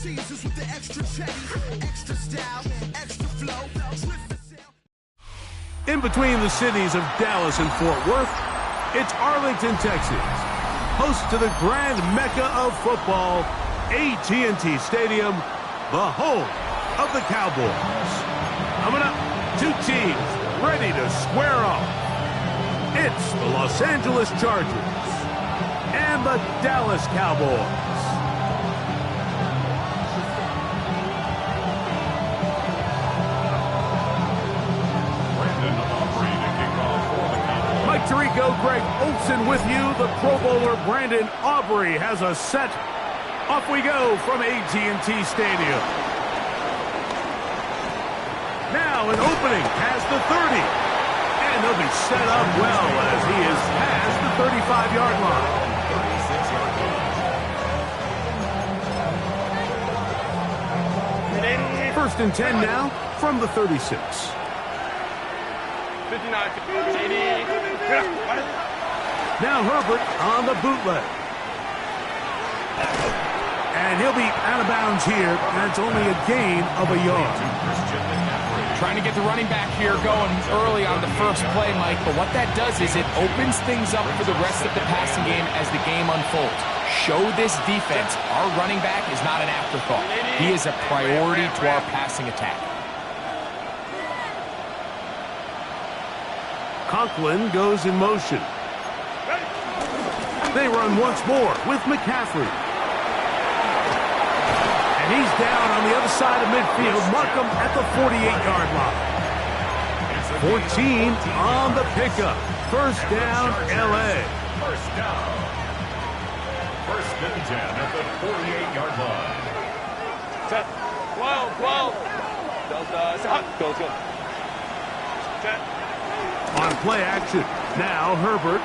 In between the cities of Dallas and Fort Worth, it's Arlington, Texas, host to the grand mecca of football, AT&T Stadium, the home of the Cowboys. Coming up, two teams ready to square off. It's the Los Angeles Chargers and the Dallas Cowboys. Mike Tirico, Greg Olsen with you. The Pro Bowler Brandon Aubrey has a set. Off we go from AT&T Stadium. Now an opening past the 30. And he'll be set up well as he is past the 35-yard line. 1st and 10 now from the 36. 59. Now Herbert on the bootleg. And he'll be out of bounds here. That's only a gain of a yard. Trying to get the running back here going early on the first play, Mike. But what that does is it opens things up for the rest of the passing game as the game unfolds. Show this defense our running back is not an afterthought. He is a priority to our passing attack. Conklin goes in motion. They run once more with McCaffrey. And he's down on the other side of midfield. Mark him at the 48-yard line. 14 on the pickup. First down, L.A. First down. 1st and 10 at the 48-yard line. 12. Go. On play action. Now Herbert.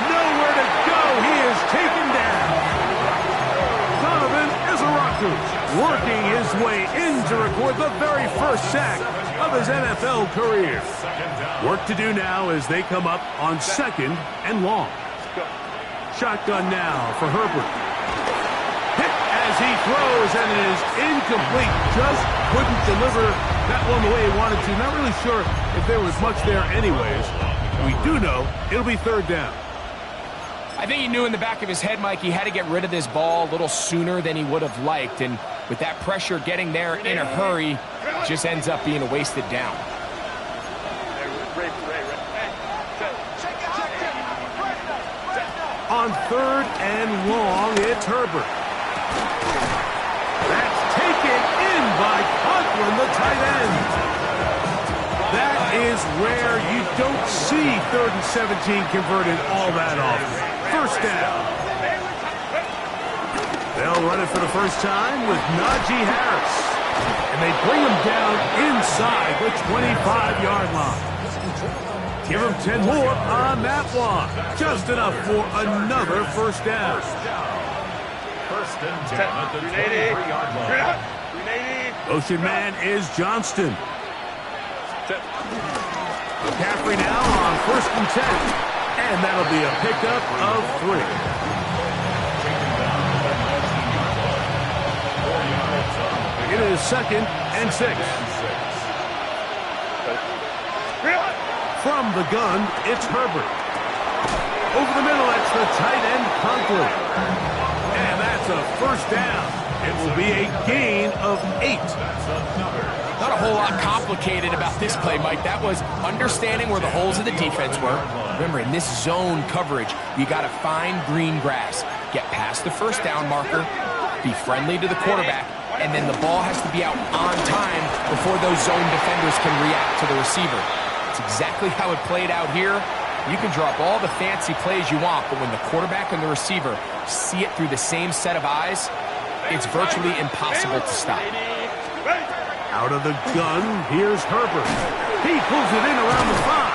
Nowhere to go. He is taken down. Donovan Izaraku working his way in to record the very first sack of his NFL career. Work to do now as they come up on 2nd and long. Shotgun now for Herbert. Hit as he throws, and it is incomplete. Just couldn't deliver that one the way he wanted to. Not really sure if there was much there anyways. We do know it'll be 3rd down. I think he knew in the back of his head, Mike, he had to get rid of this ball a little sooner than he would have liked. And with that pressure getting there in a hurry, it just ends up being a wasted down. On 3rd and long, it's Herbert. That's taken in by Conklin, the tight end. That is rare. You don't see 3rd and 17 converted all that often. First down. They'll run it for the first time with Najee Harris. And they bring him down inside the 25-yard line. Give him 10 more on that one. Just enough for another first down. 1st and 10 at the 23-yard line. Motion man is Johnston. McCaffrey now on 1st and 10. And that'll be a pickup of 3. It is 2nd and 6. From the gun, it's Herbert. Over the middle, it's the tight end, Conklin. And that's a first down. It will be a gain of 8. Not a whole lot complicated about this play, Mike. That was understanding where the holes of the defense were. Remember, in this zone coverage, you got to find green grass. Get past the first down marker, be friendly to the quarterback, and then the ball has to be out on time before those zone defenders can react to the receiver. It's exactly how it played out here. You can drop all the fancy plays you want, but when the quarterback and the receiver see it through the same set of eyes, it's virtually impossible to stop. Out of the gun, here's Herbert. He pulls it in around the 5.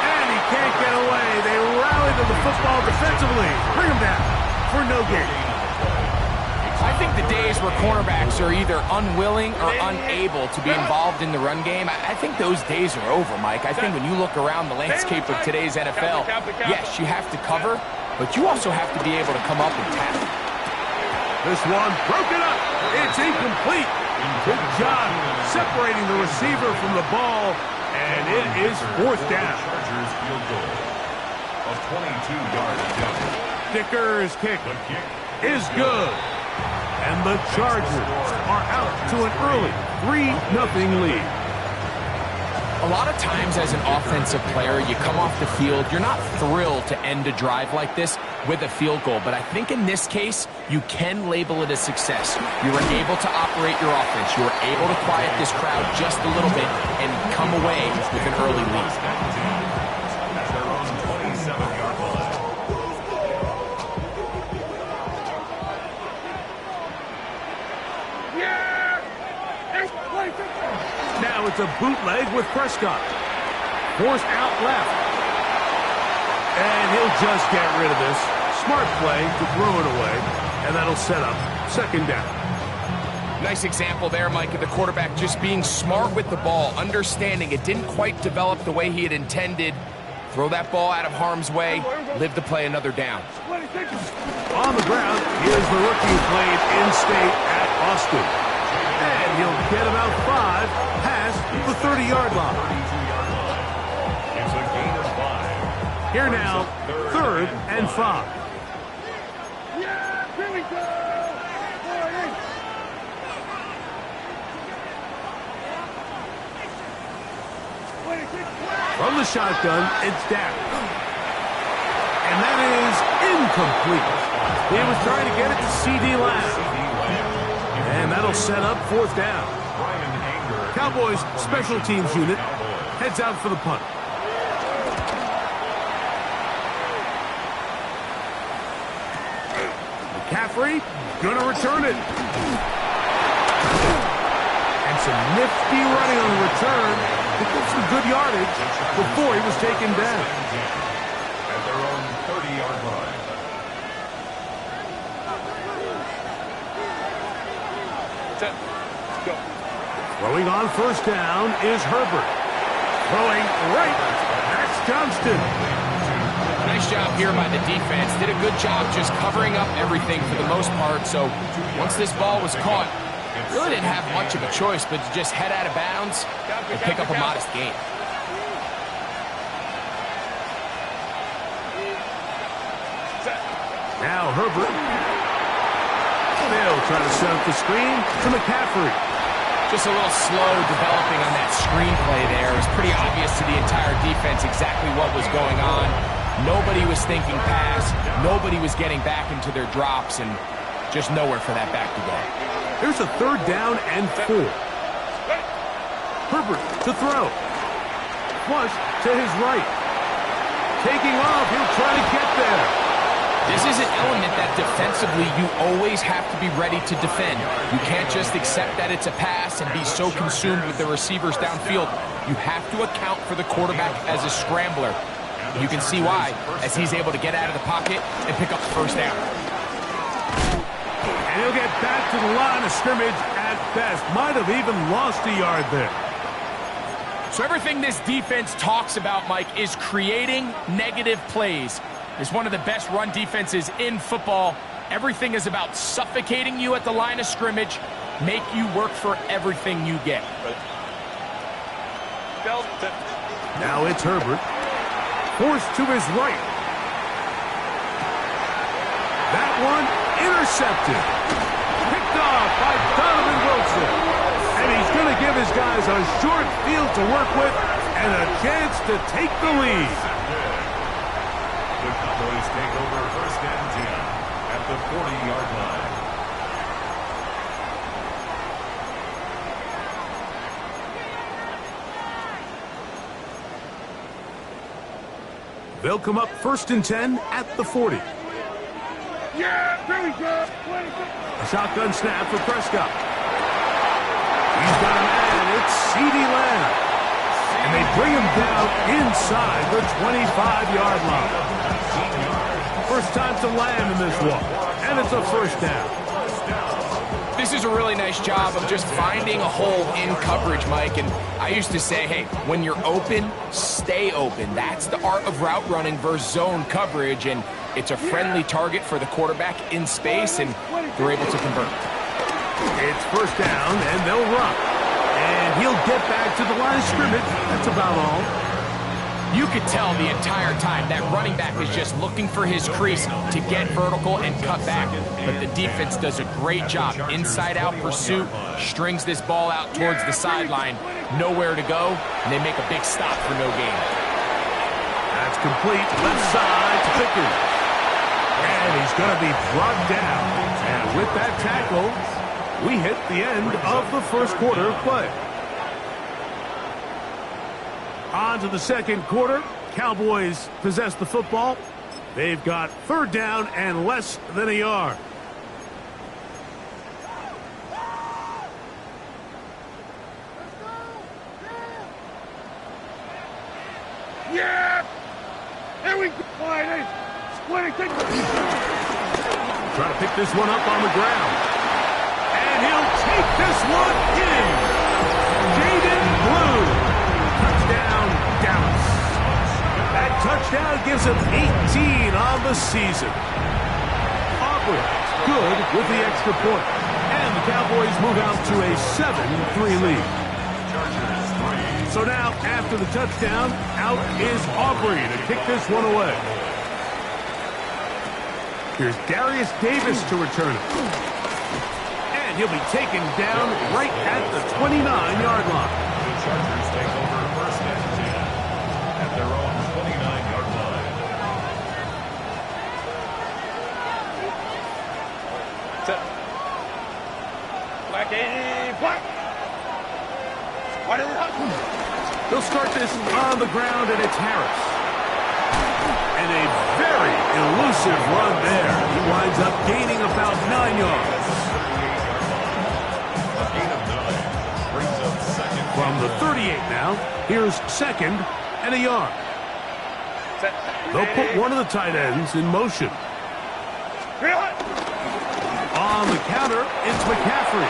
And he can't get away. They rally to the football defensively. Bring him down for no gain. I think the days where cornerbacks are either unwilling or unable to be involved in the run game, I think those days are over, Mike. I think when you look around the landscape of today's NFL, yes, you have to cover, but you also have to be able to come up and tackle. This one broken up. It's incomplete. Good job separating the receiver from the ball, and it is fourth down. Chargers field goal of 22-yard attempt. Dicker's kick is good. And the Chargers are out to an early 3-0 lead. A lot of times as an offensive player, you come off the field, you're not thrilled to end a drive like this with a field goal. But I think in this case, you can label it a success. You were able to operate your offense. You were able to quiet this crowd just a little bit and come away with an early lead. At their own 27-yard line. Now it's a bootleg with Prescott. Forced out left. And he'll just get rid of this. Smart play to throw it away. And that'll set up second down. Nice example there, Mike, of the quarterback just being smart with the ball, understanding it didn't quite develop the way he had intended. Throw that ball out of harm's way, live to play another down. On the ground, here's the rookie who played in-state at Austin. And he'll get about 5 past the 30-yard line. It's a gain of 5. Here now, third and 5. Yeah, here we go! From the shotgun, it's down. And that is incomplete. He was trying to get it to C.D. Lamb. And that'll set up fourth down. Cowboys special teams unit heads out for the punt. McCaffrey gonna return it. And some nifty running on the return. Picked up some good yardage before he was taken down. At their own 30-yard line. Throwing on first down is Herbert. Throwing right, that's Johnston. Nice job here by the defense. Did a good job just covering up everything for the most part. So once this ball was caught, really didn't have much of a choice but to just head out of bounds and pick up a modest gain. Now Herbert. They'll try to set up the screen to McCaffrey. Just a little slow developing on that screenplay there. It was pretty obvious to the entire defense exactly what was going on. Nobody was thinking pass. Nobody was getting back into their drops, and just nowhere for that back to go. Here's a third down and 4. Herbert to throw. Flush to his right. Taking off, he'll try to get there. This is an element that defensively you always have to be ready to defend. You can't just accept that it's a pass and be so consumed with the receivers downfield. You have to account for the quarterback as a scrambler. You can see why, as he's able to get out of the pocket and pick up the first down. And he'll get back to the line of scrimmage at best. Might have even lost a yard there. So everything this defense talks about, Mike, is creating negative plays. It's one of the best run defenses in football. Everything is about suffocating you at the line of scrimmage, make you work for everything you get. Now it's Herbert. Forced to his right. That one intercepted. Picked off by Donovan Wilson. And he's going to give his guys a short field to work with and a chance to take the lead. The Cowboys take over first and 10 at the 40-yard line. They'll come up first and 10 at the 40. Yeah, here we go. A shotgun snap for Prescott. He's got a man. It's C.D. Lamb. And they bring him down inside the 25-yard line. First time to Lamb in this one. And it's a first down. This This is a really nice job of just finding a hole in coverage, Mike. And I used to say, hey, when you're open, stay open. That's the art of route running versus zone coverage. And it's a friendly target for the quarterback in space, and they're able to convert. It's first down, and they'll run. And he'll get back to the line of scrimmage. That's about all. You could tell the entire time that running back is just looking for his crease to get vertical and cut back. But the defense does a great job. Inside-out pursuit, strings this ball out towards the sideline. Nowhere to go, and they make a big stop for no gain. That's complete. Left side to Pickens. And he's going to be brought down. And with that tackle, we hit the end of the first quarter of play. On to the second quarter. Cowboys possess the football. They've got third down and less than a yard. Yeah! There we go. Wide. Trying to pick this one up on the ground. And he'll take this one in. Jaden Blue. Touchdown, Dallas. That touchdown gives him 18 on the season. Aubrey, good with the extra point. And the Cowboys move out to a 7-3 lead. So now, after the touchdown, out is Aubrey to kick this one away. Here's Darius Davis to return it. And he'll be taken down right at the 29-yard line. The Chargers take over first and 10 at their own 29-yard line. Set. Black. What is it? They'll start this on the ground, and it's Harris. And a very elusive run there. He winds up gaining about 9 yards. A gain of 9 brings up second. From the 38 now, here's second and a yard. They'll put one of the tight ends in motion. On the counter, it's McCaffrey.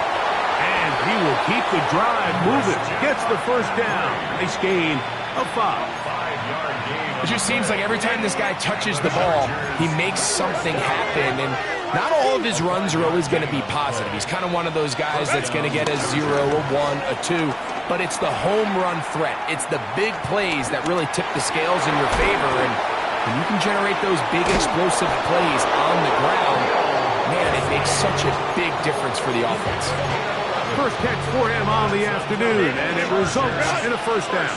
And he will keep the drive moving. Gets the first down. Nice gain of 5. It just seems like every time this guy touches the ball, he makes something happen. And not all of his runs are always going to be positive. He's kind of one of those guys that's going to get a 0, a 1, a 2. But it's the home run threat. It's the big plays that really tip the scales in your favor. And when you can generate those big explosive plays on the ground, man, it makes such a big difference for the offense. First catch for him on the afternoon, and it results in a first down.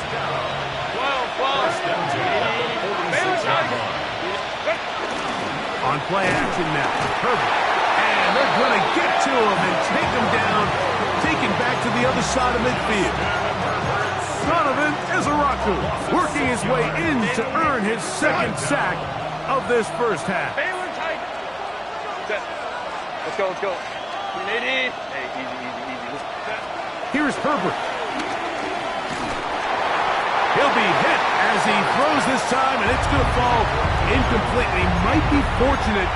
On play action now, Herbert. And they're going to get to him and take him down, taken back to the other side of midfield. Donovan Izaraku working his way in to earn his second sack of this first half. Let's go. Hey, easy. Here's Herbert. He'll be hit as he throws this time, and it's going to fall incomplete. He might be fortunate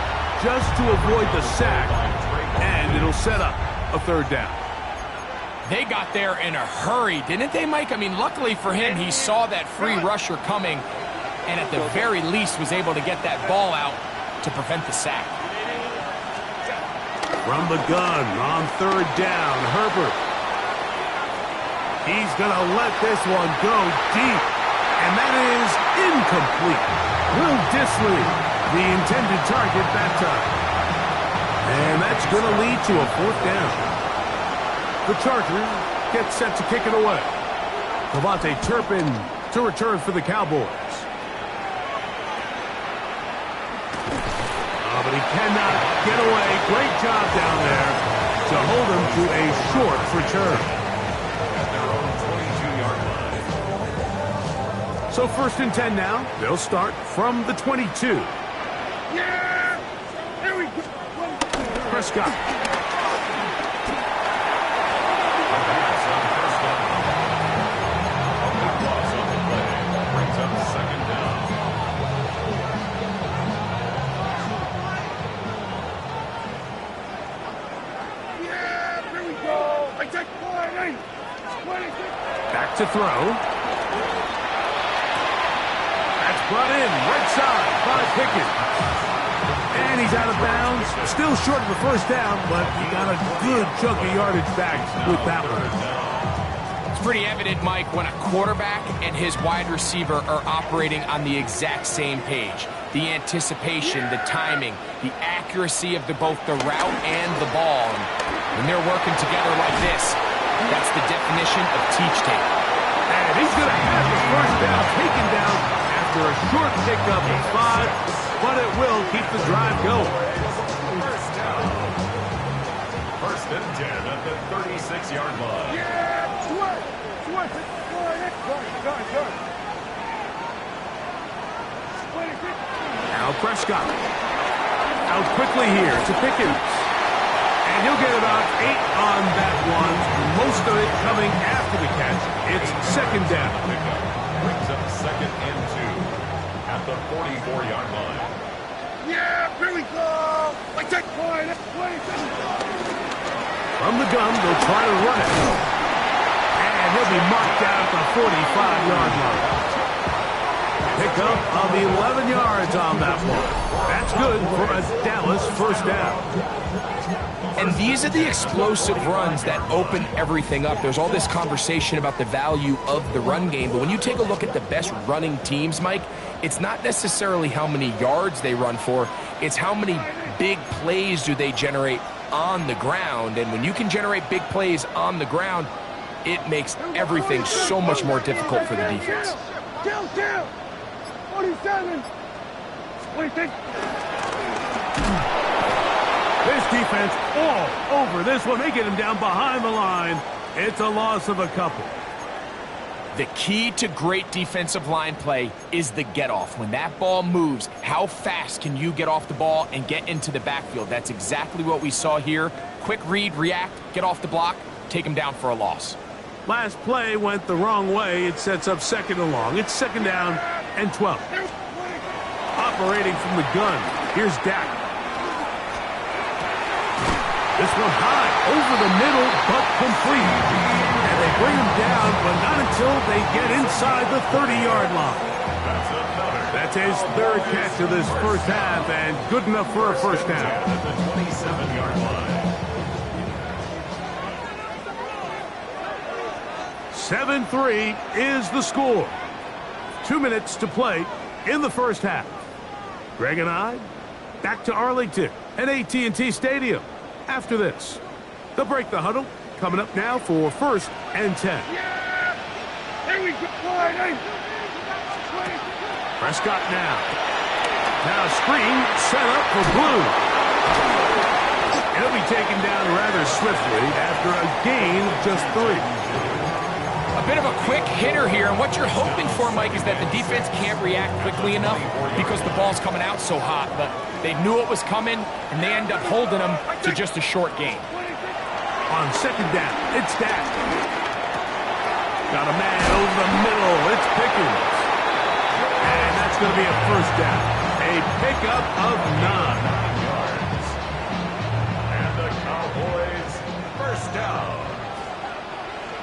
just to avoid the sack, and it'll set up a third down. They got there in a hurry, didn't they, Mike? I mean, luckily for him, he saw that free rusher coming, and at the very least was able to get that ball out to prevent the sack. From the gun on third down, Herbert. He's going to let this one go deep, and that is incomplete. Will Dissly, the intended target that time. And that's going to lead to a fourth down. The Chargers get set to kick it away. Devontae Turpin to return for the Cowboys. But he cannot get away. Great job down there to hold him to a short return. At their own 22-yard line. So first and 10 now. They'll start from the 22. Yeah! There we go. Prescott. To throw. That's brought in right side by Pickett. And he's out of bounds. Still short of the first down, but he got a good chunk of yardage back with that one. It's pretty evident, Mike, when a quarterback and his wide receiver are operating on the exact same page. The anticipation, the timing, the accuracy of both the route and the ball. And when they're working together like this, that's the definition of teach tape. And he's going to have his first down taken down after a short pickup of 5, but it will keep the drive going. First and 10 at the 36-yard line. Now Prescott. Out quickly here to Pickens. And he'll get about 8 on that one. Most of it coming after the catch. It's second down. Brings up second and 2 at the 44-yard line. Yeah, here we go. I take point. From the gun, they'll try to run it. And he'll be marked down at the 45-yard line. Pick up of 11 yards on that one. That's good for a Dallas first down. And these are the explosive runs that open everything up. There's all this conversation about the value of the run game, but when you take a look at the best running teams, Mike, it's not necessarily how many yards they run for, it's how many big plays do they generate on the ground. And when you can generate big plays on the ground, it makes everything so much more difficult for the defense. Kill. 47. 26. This defense all over this one. They get him down behind the line. It's a loss of a couple. The key to great defensive line play is the get-off. When that ball moves, how fast can you get off the ball and get into the backfield? That's exactly what we saw here. Quick read, react, get off the block, take him down for a loss. Last play went the wrong way. It sets up second and long. It's second down and 12. Operating from the gun. Here's Dak. This one high over the middle, but complete. And they bring him down, but not until they get inside the 30-yard line. That's his third catch of this first half, and good enough for a first down. At the 27-yard line. 7-3 is the score. 2 minutes to play in the first half. Greg and I back to Arlington at AT&T Stadium. After this, they'll break the huddle. Coming up now for first and 10. Yeah! Here we go. Prescott now. Now screen set up for Blue. It'll be taken down rather swiftly after a gain of just 3. A bit of a quick hitter here, and what you're hoping for, Mike, is that the defense can't react quickly enough because the ball's coming out so hot. But they knew it was coming, and they end up holding them to just a short gain. On second down, it's Dak. Got a man over the middle. It's Pickens. And that's going to be a first down. A pickup of 9. And the Cowboys first down.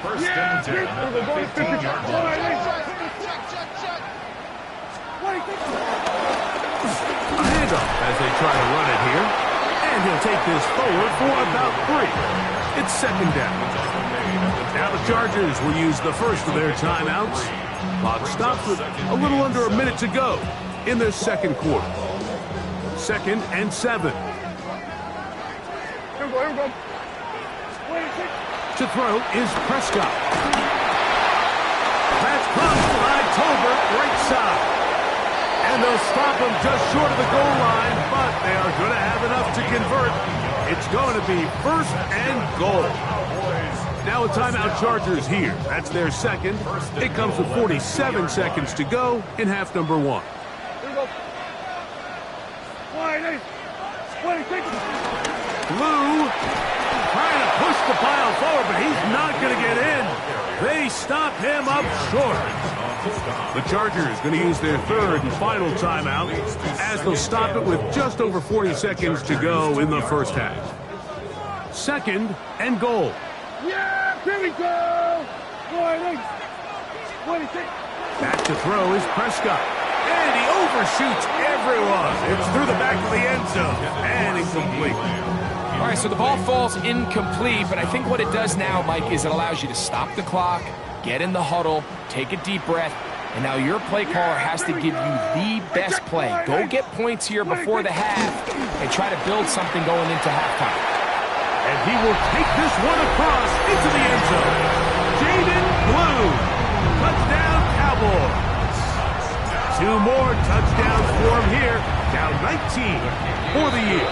First and 10 at the 15-yard line. A handoff as they try to run it here. And he'll take this forward for about 3. It's second down. Now the Chargers will use the first of their timeouts. Clock stops with a little under a minute to go in their second quarter. Second and 7. Here we go. To throw is Prescott. That's caught by Tolbert, right side. And they'll stop him just short of the goal line, but they are going to have enough to convert. It's going to be first and goal. Now a timeout Chargers here. That's their second. It comes with 47 seconds to go in half number 1. Here we go. Blue trying to push the pile forward, but he's not going to get in. They stop him up short. The Chargers going to use their third and final timeout as they'll stop it with just over 40 seconds to go in the first half. Second and goal. Yeah, here we go. Back to throw is Prescott. And he overshoots everyone. It's through the back of the end zone. And incomplete. All right, so the ball falls incomplete, but I think what it does now, Mike, is it allows you to stop the clock, get in the huddle, take a deep breath, and now your play caller has to give you the best play. Go get points here before the half and try to build something going into halftime. And he will take this one across into the end zone. Jaden Blue. Touchdown, Cowboys. 2 more touchdowns for him here. Down 19 for the year.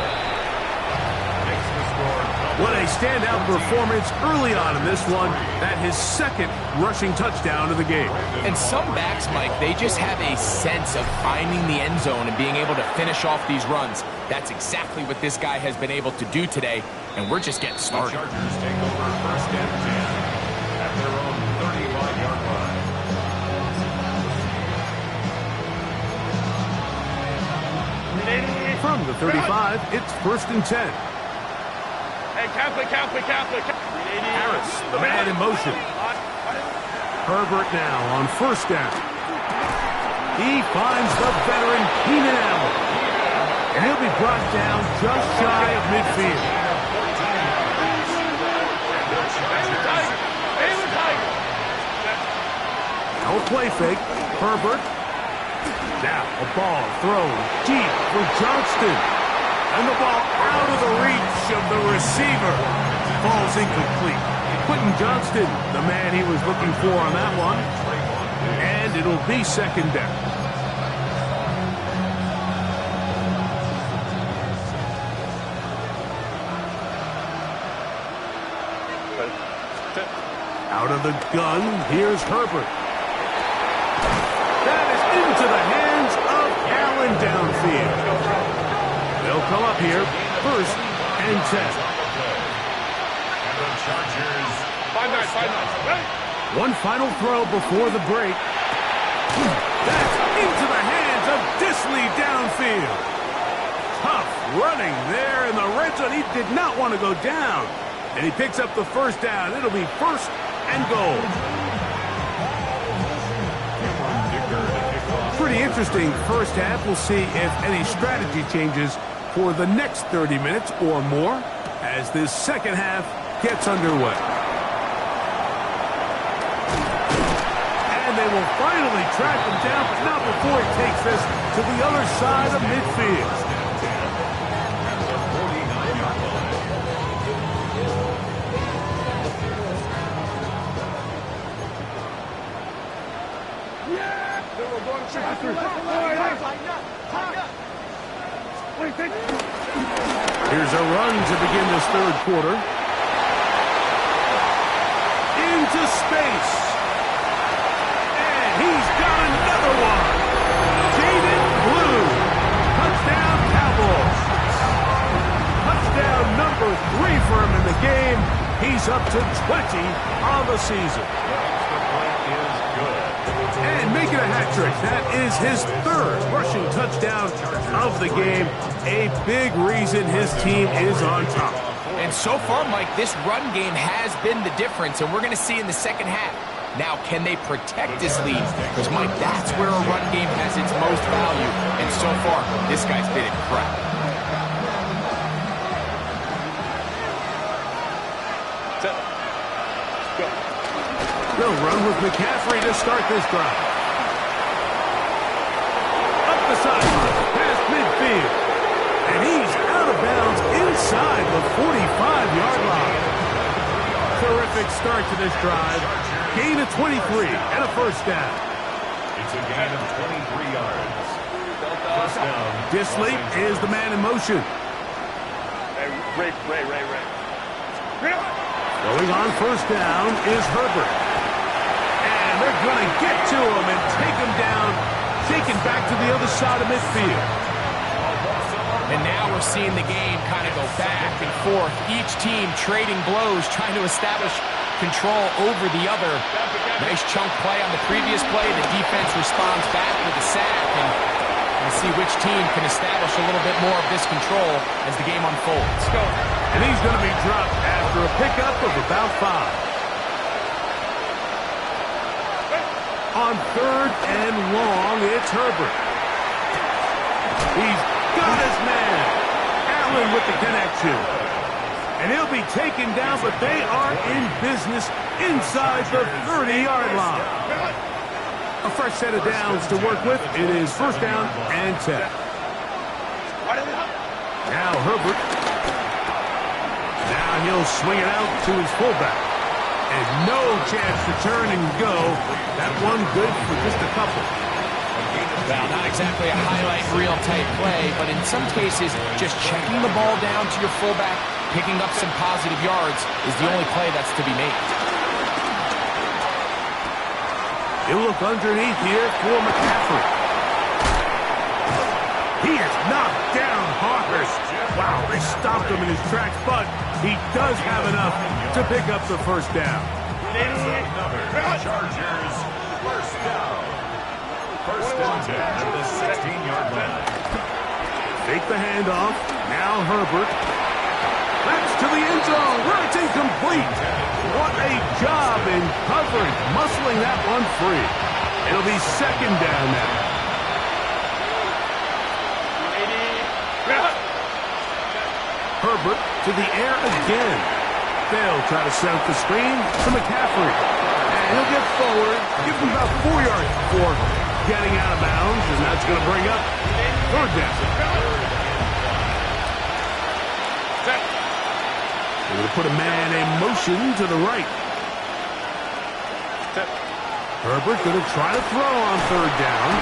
What a standout performance early on in this one. That his second rushing touchdown of the game. And some backs, Mike, they just have a sense of finding the end zone and being able to finish off these runs. That's exactly what this guy has been able to do today, and we're just getting started. The Chargers take over 1st and 10 at their own 35-yard line. From the 35, it's 1st and 10. Hey, Catholic. Harris, the man in motion. Herbert now on 1st down. He finds the veteran Keenan Allen. And he'll be brought down just shy of midfield. No play fake. Herbert. Now a ball thrown deep for Johnston. And the ball out of the reach of the receiver. Falls incomplete. Quentin Johnston, the man he was looking for on that one. And it'll be 2nd down. Out of the gun, here's Herbert. That is into the hands of Allen downfield. They'll come up here, 1st and 10. And the Chargers. 5-9. One final throw before the break. That's into the hands of Disley downfield. Tough running there in the red zone. He did not want to go down. And he picks up the 1st down. It'll be 1st and goal. Pretty interesting 1st half. We'll see if any strategy changes for the next 30 minutes or more as this 2nd half gets underway. And they will finally track him down, but not before he takes this to the other side of midfield. Here's a run to begin this 3rd quarter. Into space. And he's got another one. Jaden Blue. Touchdown, Cowboys. Touchdown number 3 for him in the game. He's up to 20 on the season. And making a hat trick. That is his 3rd rushing touchdown of the game. A big reason his team is on top. And so far, Mike, this run game has been the difference, and we're going to see in the 2nd half. Now, can they protect this lead? Because, Mike, that's where a run game has its most value. And so far, this guy's been incredible. They'll run with McCaffrey to start this drive. Up the sideline, past midfield. And he's out of bounds inside the 45-yard line. Terrific start to this drive. Gain of 23 and a 1st down. It's a gain of 23 yards. 1st down. Disley is the man in motion. Ray. Going on 1st down is Herbert. And they're going to get to him and take him down, taken back to the other side of midfield. And now we're seeing the game kind of go back and forth. Each team trading blows, trying to establish control over the other. Nice chunk play on the previous play. The defense responds back with a sack. And we'll see which team can establish a little bit more of this control as the game unfolds. Let's go. And he's going to be dropped after a pickup of about 5. On 3rd and long, it's Herbert. He's got his man. Allen with the connection. And he'll be taken down, but they are in business inside the 30-yard line. A fresh set of downs to work with. It is 1st down and 10. Now Herbert. Now he'll swing it out to his fullback. And no chance to turn and go. That one good for just a couple. Well, not exactly a highlight reel type play, but in some cases, just checking the ball down to your fullback, picking up some positive yards is the only play that's to be made. He'll look underneath here for McCaffrey. He is knocked down hard. Wow, they stopped him in his tracks, but he does have enough to pick up the 1st down. Chargers, 1st down. 1st and 10 at the 16-yard line. Fake the handoff. Now Herbert. That's to the end zone where it's incomplete. What a job in covering, muscling that one free. It'll be 2nd down now. Herbert to the air again. They'll try to set up the screen to McCaffrey. And he'll get forward, give him about 4 yards before getting out of bounds, and that's going to bring up 3rd down. They're going to put a man in motion to the right. Herbert going to try to throw on 3rd down.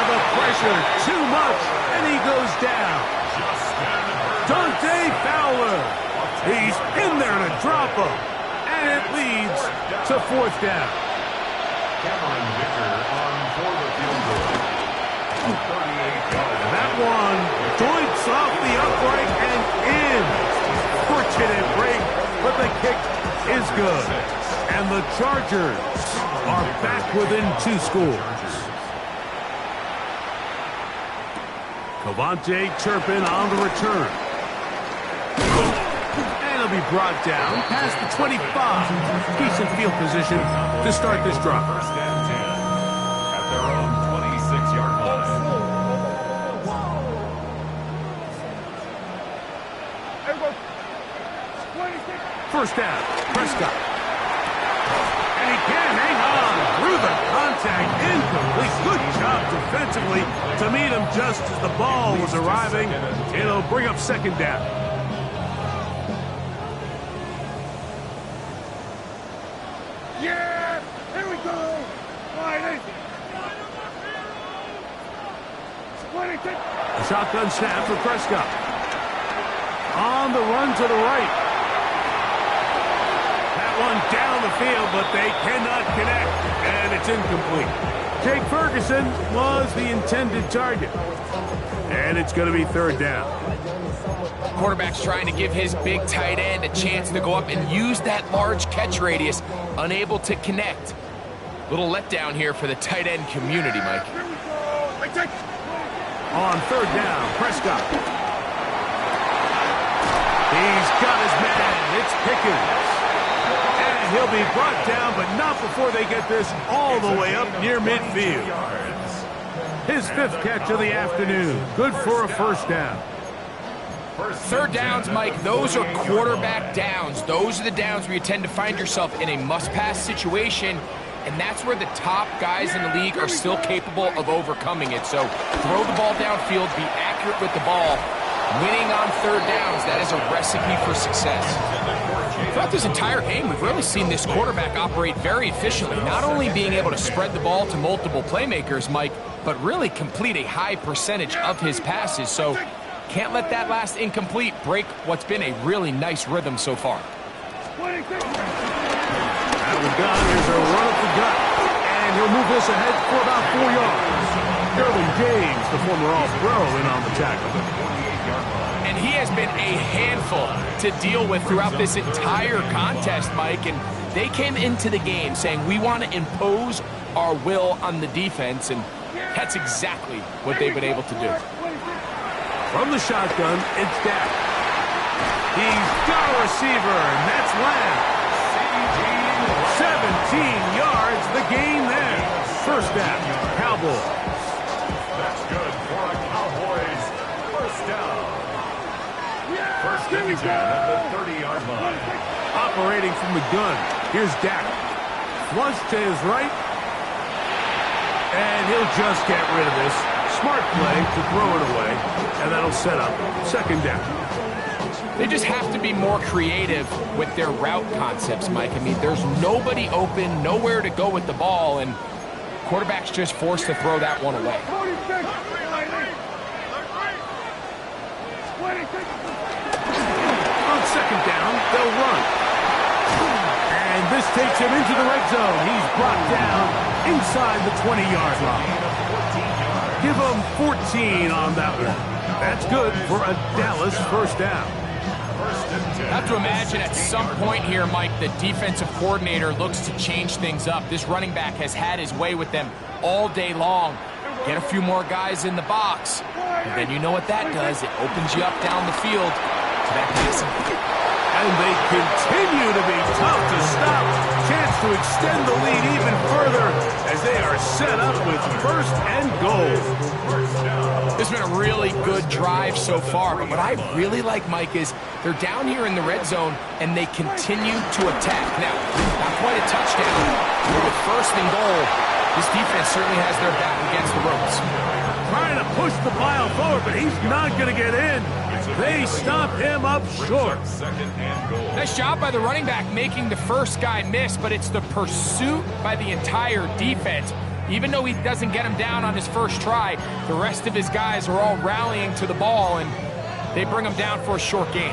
The pressure, too much, and he goes down. Dante Fowler. He's in there to drop him. And it leads to 4th down. That one joints off the upright and in. Fortunate break, but the kick is good. And the Chargers are back within 2 scores. Cavante Turpin on the return. And he'll be brought down past the 25. Decent field position to start this drive. 1st and 10 at their own 26-yard line. 1st down, Prescott. And he can hang on through the contact. Incomplete. Good job defensively to meet him just as the ball was arriving. It'll bring up 2nd down. Yeah! Here we go! Wide open! A shotgun snap for Prescott. On the run to the right. That one down the field, but they cannot connect, and it's incomplete. Jake Ferguson was the intended target, and it's going to be 3rd down. Quarterback's trying to give his big tight end a chance to go up and use that large catch radius, unable to connect. Little letdown here for the tight end community, Mike. Here we go! On 3rd down, Prescott. He's got his man. It's Pickens. And he'll be brought down, but not before they get this all the way up near midfield. His 5th catch of the afternoon. Good for a 1st down. 3rd downs, Mike, those are quarterback downs. Those are the downs where you tend to find yourself in a must-pass situation, and that's where the top guys in the league are still capable of overcoming it. So throw the ball downfield, be accurate with the ball. Winning on 3rd downs, that is a recipe for success. Throughout this entire game, we've really seen this quarterback operate very efficiently, not only being able to spread the ball to multiple playmakers, Mike, but really complete a high percentage of his passes. So can't let that last incomplete break what's been a really nice rhythm so far. Out of the gun, there's a run up the gut, and he'll move this ahead for about 4 yards. Sterling James, the former All-Pro, in on the tackle. And he has been a handful to deal with throughout this entire contest, Mike, and they came into the game saying, we want to impose our will on the defense, and that's exactly what they've been able to do. From the shotgun, it's Dak. He's got a receiver, and that's Lamb. 17 yards, the gain there. first down. Cowboys. That's good for a Cowboys first down. First and 10 at the 30-yard line. Operating from the gun. Here's Dak. Flush to his right. And he'll just get rid of this. Smart play to throw it away. And that'll set up second down. They just have to be more creative with their route concepts, Mike. I mean, there's nobody open, nowhere to go with the ball, and quarterback's just forced to throw that one away. On second down, they'll run. And this takes him into the red zone. He's brought down inside the 20-yard line. Give him 14 on that one. That's good for a Dallas first down. I have to imagine at some point here, Mike, the defensive coordinator looks to change things up. This running back has had his way with them all day long. Get a few more guys in the box, and then you know what that does. It opens you up down the field to that passing. And they continue to be tough to stop. Chance to extend the lead even further as they are set up with first and goal. This has been a really good drive so far, but what I really like, Mike, is they're down here in the red zone, and they continue to attack. Now, not quite a touchdown, but with first and goal, this defense certainly has their back against the ropes. Trying to push the pile forward, but he's not going to get in. They stop him up short. Nice job by the running back making the first guy miss, but it's the pursuit by the entire defense. Even though he doesn't get him down on his first try, the rest of his guys are all rallying to the ball, and they bring him down for a short gain.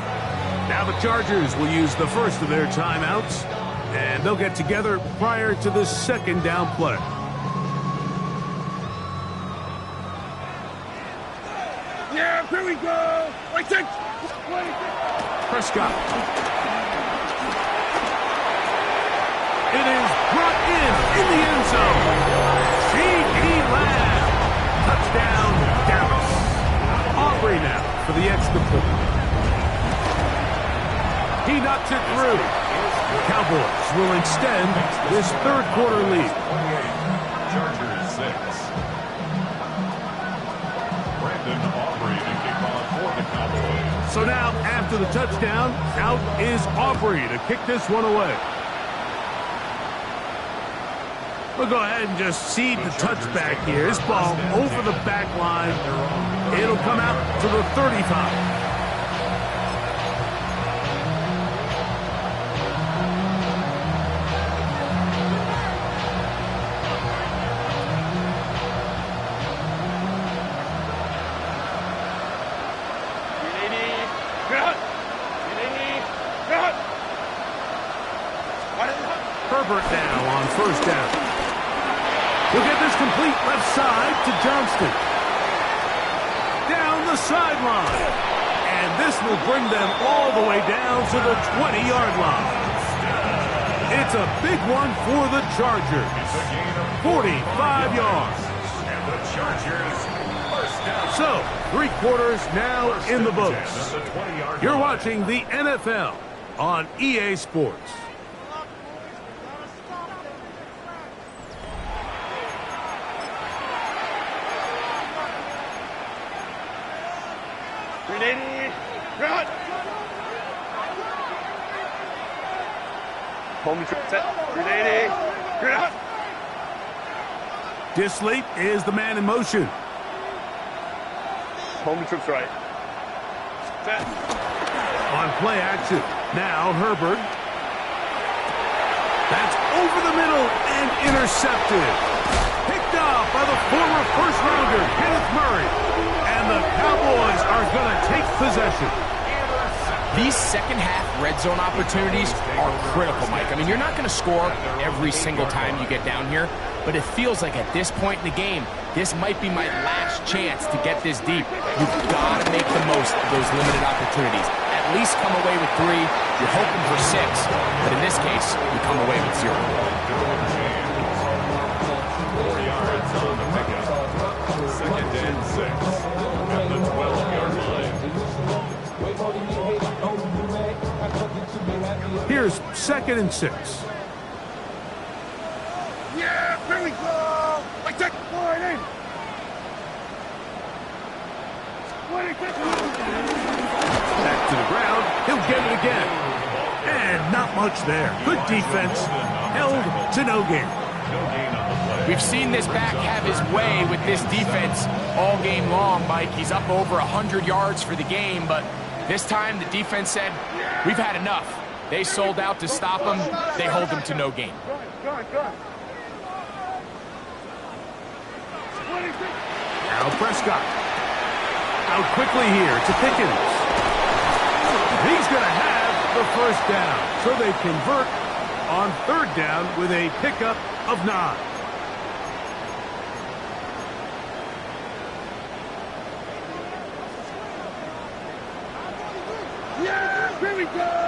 Now the Chargers will use the first of their timeouts, and they'll get together prior to the second down play. Yeah, here we go. Wait, take. Prescott. It is brought in the end zone. C.D. Lamb. Touchdown, Dallas. Aubrey now for the extra point. He knocks it through. The Cowboys will extend this third quarter lead. Chargers 6. So now, after the touchdown, out is Aubrey to kick this one away. We'll go ahead and just cede the touchback here. This ball over the back line. It'll come out to the 35. Herbert now on first down. He'll get this complete left side to Johnston. Down the sideline. And this will bring them all the way down to the 20-yard line. It's a big one for the Chargers. 45 yards. And the Chargers first down. So, 3 quarters now in the books. You're watching the NFL on EA Sports. Disley is the man in motion. Home trips right. Set. On play action. Now Herbert. That's over the middle and intercepted. Picked off by the former first-rounder, Kenneth Murray. And the Cowboys are going to take possession. These second-half red zone opportunities are critical, Mike. I mean, you're not going to score every single time you get down here, but it feels like at this point in the game, this might be my last chance to get this deep. You've got to make the most of those limited opportunities. At least come away with 3. You're hoping for 6, but in this case, you come away with 0. 4 yards on the pickup. Second and 6 at the 12-yard line. Here's second and 6. Yeah, here we go. Back to the ground. He'll get it again. And not much there. Good defense. Held to no gain. We've seen this back have his way with this defense all game long, Mike. He's up over 100 yards for the game, but this time the defense said, we've had enough. They sold out to stop him. They hold him to no gain. Now Prescott. Out quickly here to Pickens. He's going to have the first down. So they convert on third down with a pickup of 9. Yeah, here we go.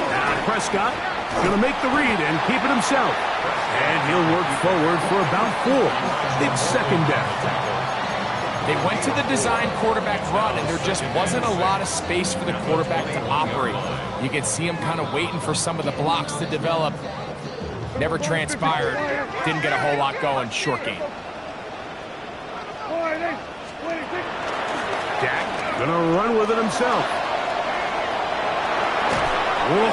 Now Prescott going to make the read and keep it himself. And he'll work forward for about 4. It's second down. They went to the design quarterback run, and there just wasn't a lot of space for the quarterback to operate. You could see him kind of waiting for some of the blocks to develop. Never transpired. Didn't get a whole lot going. Short game. Dak going to run with it himself. Whoa.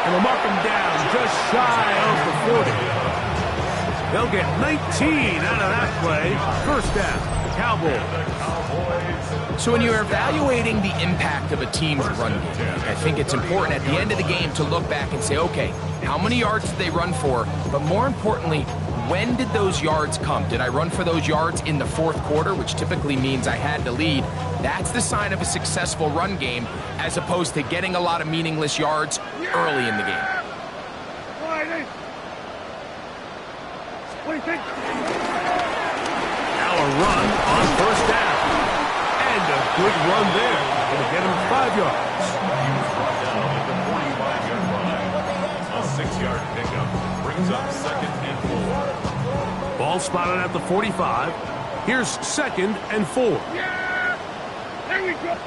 And they'll mark him down just shy of the 40. They'll get 19 out of that play. First down. Cowboys. So when you're evaluating the impact of a team's run game, I think it's important at the end of the game to look back and say, okay, how many yards did they run for? But more importantly, when did those yards come? Did I run for those yards in the fourth quarter, which typically means I had to lead? That's the sign of a successful run game, as opposed to getting a lot of meaningless yards early in the game. What do you think? Now a run on first down. And a good run there. Going to get him 5 yards. A 6-yard pickup brings up second and 4. Ball spotted at the 45. Here's second and 4. Yeah! There we go.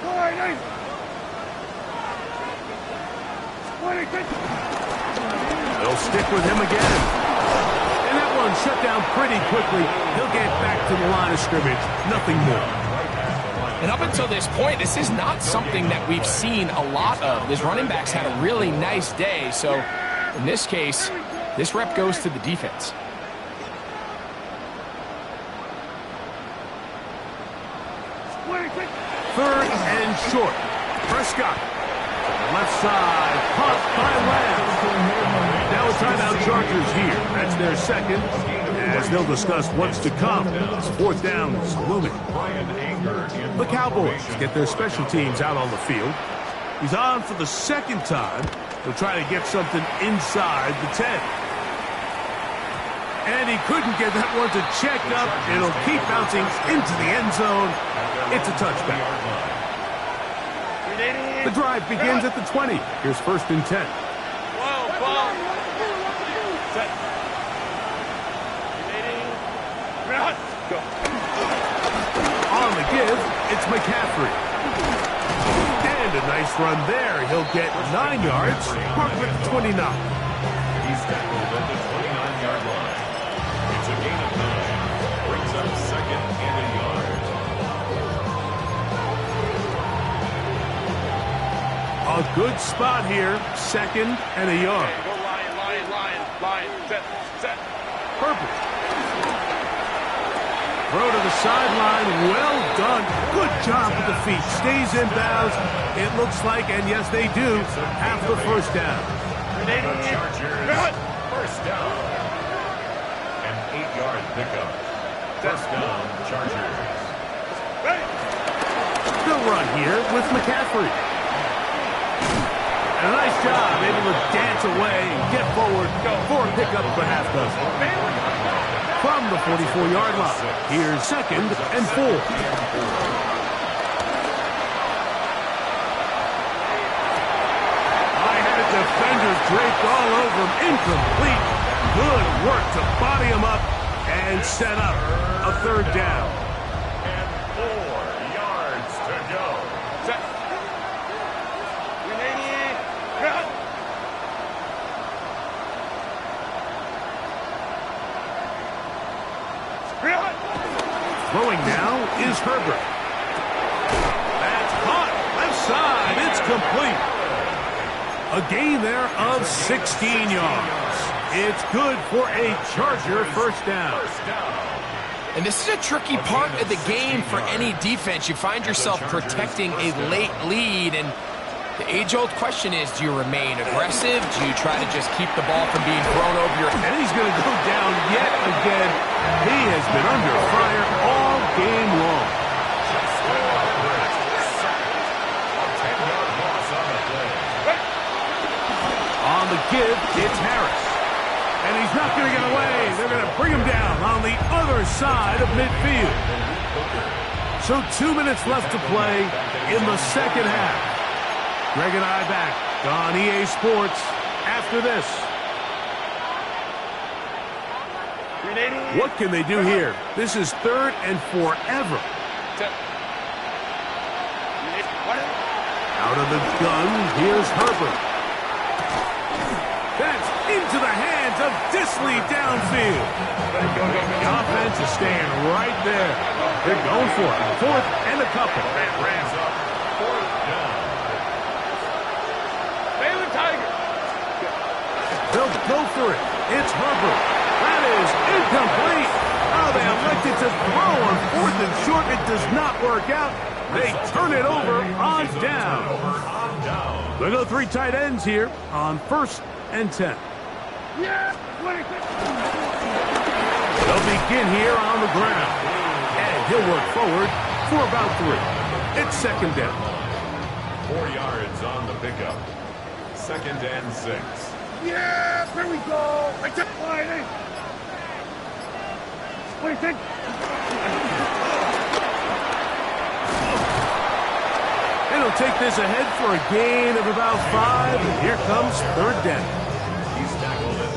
They'll stick with him again. And that one shut down pretty quickly. He'll get back to the line of scrimmage. Nothing more. And up until this point, this is not something that we've seen a lot of. This running back's had a really nice day. So in this case, this rep goes to the defense. Third and short. Prescott. Left side. Caught by Lamb. Now a timeout Chargers here. That's their second. As they'll discuss what's to come. It's fourth down is looming. The Cowboys get their special teams out on the field. He's on for the second time. He'll try to get something inside the 10. And he couldn't get that one to check up. It'll keep bouncing into the end zone. It's a touchback. The drive begins at the 20. Here's first and 10. On the give, it's McCaffrey. And a nice run there. He'll get 9 yards. Mark with 29. He's tackled at the 29-yard line. It's a gain of 9. Brings up second and a yard. A good spot here. Second and a yard. Go line. Set. Perfect. Throw to the sideline. Well done. Good job with the feet. Stays in bounds. It looks like, and yes, they do, have the first down. The Chargers, first down. An 8-yard pickup. First down, Chargers. They'll run here with McCaffrey. And a nice job, able to dance away and get forward for a pickup for half dozen. From the 44-yard line, here's second and 4. I had defenders draped all over him, incomplete. Good work to body him up and set up a third down. And 4 yards to go. Throwing now is Herbert. That's caught. Left side. It's complete. A gain there of 16 yards. It's good for a Charger first down. And this is a tricky part of the game for any defense. You find yourself protecting a late lead, and the age-old question is, do you remain aggressive? Do you try to just keep the ball from being thrown over your head? And he's going to go down yet again. He has been under fire all game long. On the give, it's Harris. And he's not going to get away. They're going to bring him down on the other side of midfield. So 2 minutes left to play in the second half. Greg and I back on EA Sports after this. What can they do here? This is 3rd and forever. Out of the gun, here's Herbert. That's into the hands of Disley downfield. The offense is staying right there. They're going for it. 4th and a couple. They'll go for it. It's Herbert. That is incomplete. Oh, they elected to throw on 4th and short. It does not work out. They turn it over on down. They'll go 3 tight ends here on 1st and 10. They'll begin here on the ground. And he'll work forward for about 3. It's 2nd down. 4 yards on the pickup. 2nd and 6. Yeah, here we go. I took line. What do you think? And he'll take this ahead for a gain of about 5. And here comes 3rd down.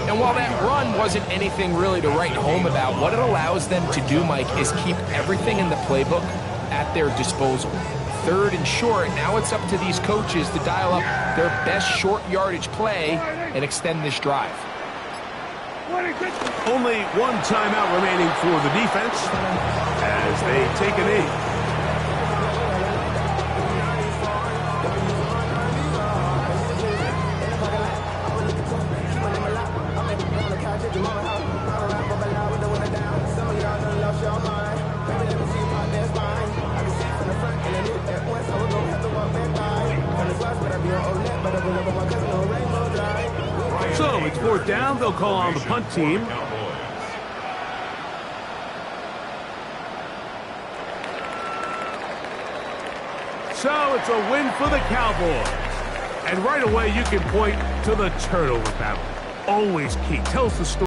And while that run wasn't anything really to write home about, what it allows them to do, Mike, is keep everything in the playbook at their disposal. 3rd and short, now it's up to these coaches to dial up their best short yardage play and extend this drive. Only 1 timeout remaining for the defense as they take a knee. So it's 4th down. They'll call on the punt team. So it's a win for the Cowboys. And right away you can point to the turnover battle. Always key. Tells the story.